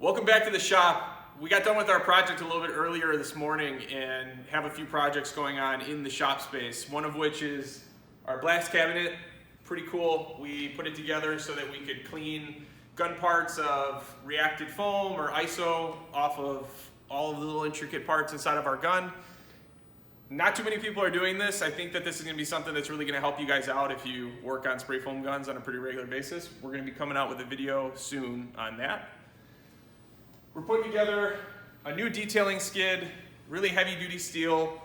Welcome back to the shop. We got done with our project a little bit earlier this morning and have a few projects going on in the shop space. One of which is our blast cabinet. Pretty cool. We put it together so that we could clean gun parts of reacted foam or ISO off of all of the little intricate parts inside of our gun. Not too many people are doing this. I think that this is going to be something that's really going to help you guys out if you work on spray foam guns on a pretty regular basis. We're going to be coming out with a video soon on that. We're putting together a new detailing skid, really heavy duty steel.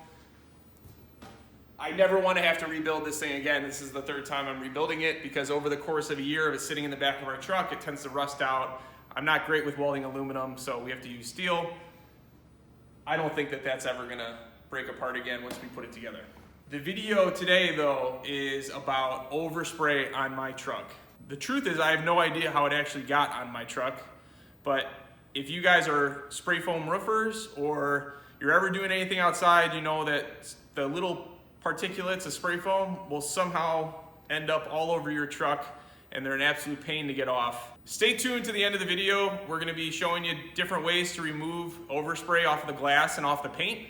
I never want to have to rebuild this thing again. This is the third time I'm rebuilding it because over the course of a year of it sitting in the back of our truck, it tends to rust out. I'm not great with welding aluminum, so we have to use steel. I don't think that that's ever going to break apart again once we put it together. The video today, though, is about overspray on my truck. The truth is I have no idea how it actually got on my truck, but if you guys are spray foam roofers or you're ever doing anything outside, you know that the little particulates of spray foam will somehow end up all over your truck and they're an absolute pain to get off. Stay tuned to the end of the video. We're going to be showing you different ways to remove overspray off of the glass and off the paint.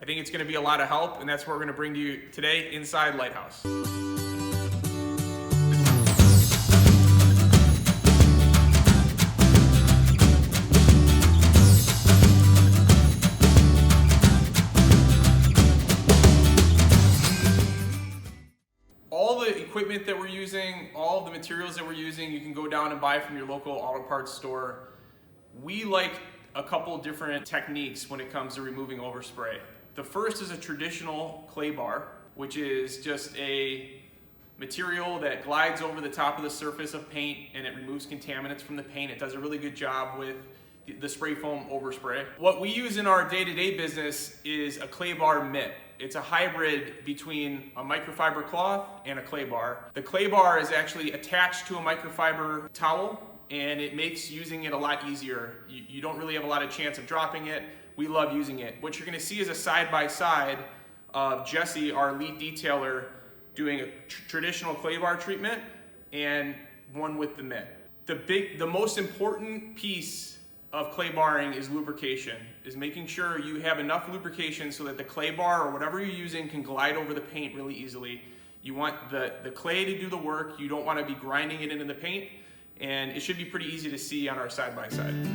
I think it's going to be a lot of help, and that's what we're going to bring to you today, Inside Lighthouse. All the equipment that we're using, all of the materials that we're using, you can go down and buy from your local auto parts store. We like a couple different techniques when it comes to removing overspray. The first is a traditional clay bar, which is just a material that glides over the top of the surface of paint and it removes contaminants from the paint. It does a really good job with the spray foam overspray. What we use in our day-to-day business is a clay bar mitt. It's a hybrid between a microfiber cloth and a clay bar. The clay bar is actually attached to a microfiber towel and it makes using it a lot easier. You don't really have a lot of chance of dropping it. We love using it. What you're going to see is a side-by-side of Jesse, our lead detailer, doing a traditional clay bar treatment and one with the mitt. The most important piece of clay barring is lubrication, is making sure you have enough lubrication so that the clay bar or whatever you're using can glide over the paint really easily. You want the clay to do the work. You don't want to be grinding it into the paint, and it should be pretty easy to see on our side-by-side.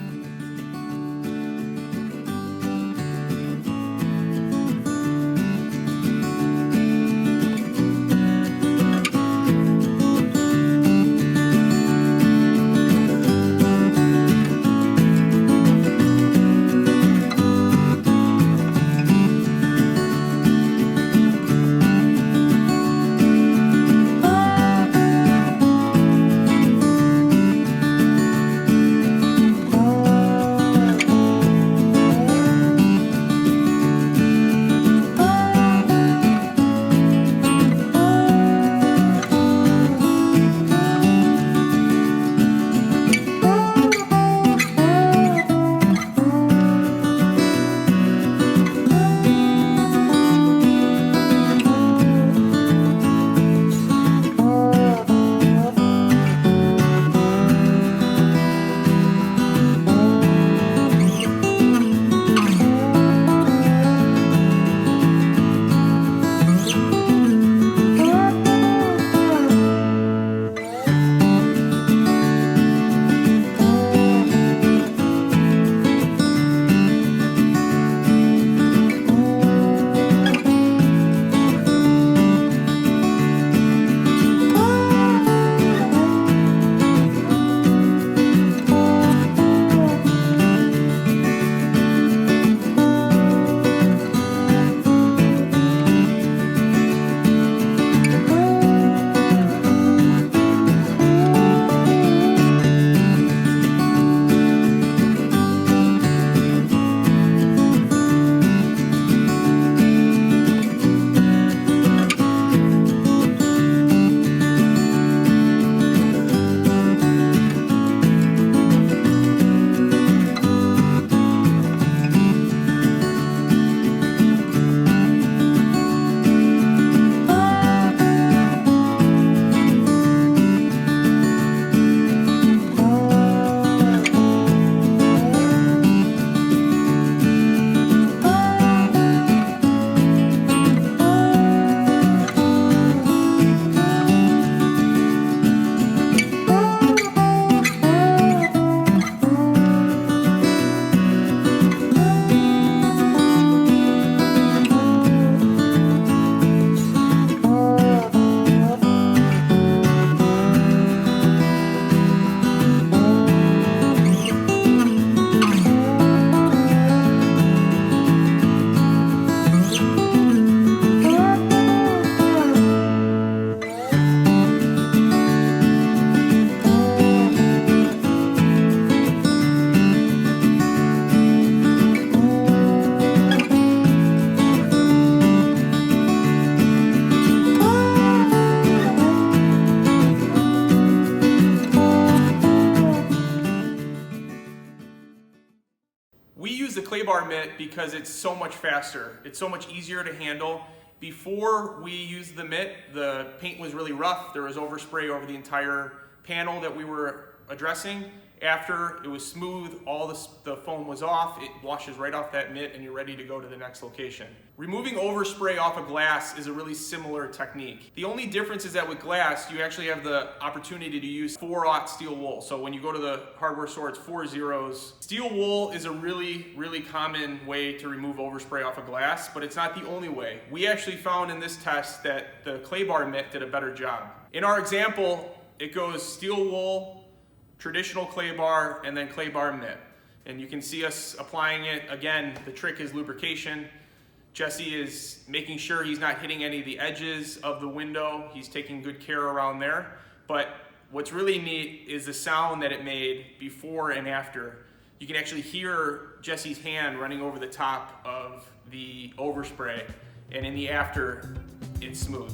We use the clay bar mitt because it's so much faster. It's so much easier to handle. Before we used the mitt, the paint was really rough. There was overspray over the entire panel that we were addressing. After it was smooth, all the foam was off, it washes right off that mitt and you're ready to go to the next location. Removing overspray off of glass is a really similar technique. The only difference is that with glass, you actually have the opportunity to use 4/0 steel wool. So when you go to the hardware store, it's 4 zeros. Steel wool is a really common way to remove overspray off of glass, but it's not the only way. We actually found in this test that the clay bar mitt did a better job. In our example, it goes steel wool, traditional clay bar, and then clay bar mitt. And you can see us applying it. Again, the trick is lubrication. Jesse is making sure he's not hitting any of the edges of the window. He's taking good care around there. But what's really neat is the sound that it made before and after. You can actually hear Jesse's hand running over the top of the overspray, and in the after, it's smooth.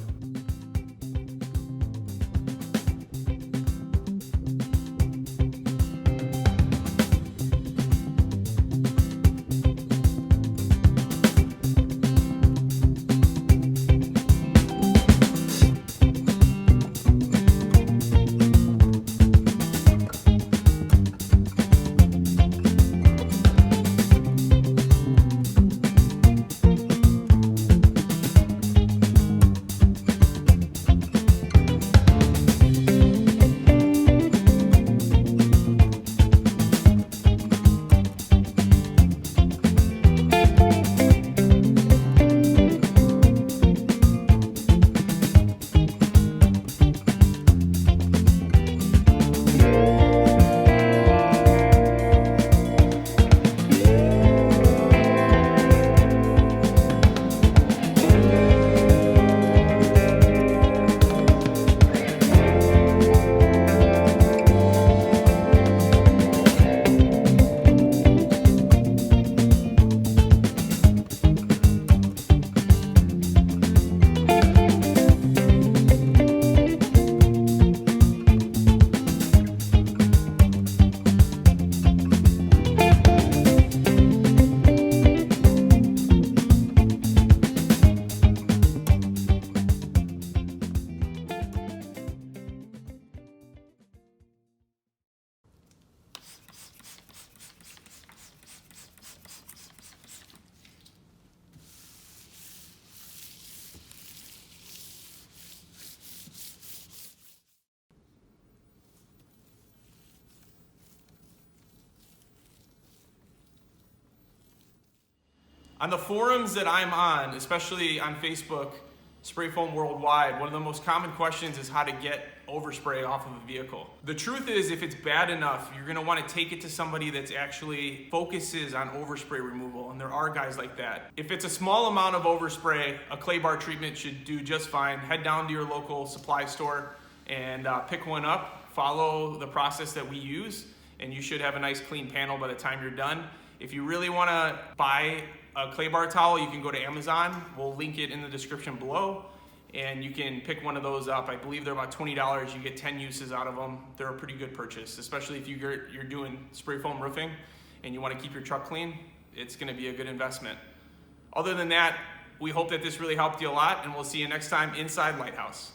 On the forums that I'm on, especially on Facebook, Spray Foam Worldwide, one of the most common questions is how to get overspray off of a vehicle. The truth is, if it's bad enough, you're gonna wanna take it to somebody that's actually focuses on overspray removal, and there are guys like that. If it's a small amount of overspray, a clay bar treatment should do just fine. Head down to your local supply store and pick one up, follow the process that we use, and you should have a nice clean panel by the time you're done. If you really wanna buy a clay bar towel, you can go to Amazon. We'll link it in the description below, and you can pick one of those up. I believe they're about $20. You get 10 uses out of them. They're a pretty good purchase, especially if you're doing spray foam roofing and you want to keep your truck clean. It's going to be a good investment. Other than that, we hope that this really helped you a lot, and we'll see you next time inside Lighthouse.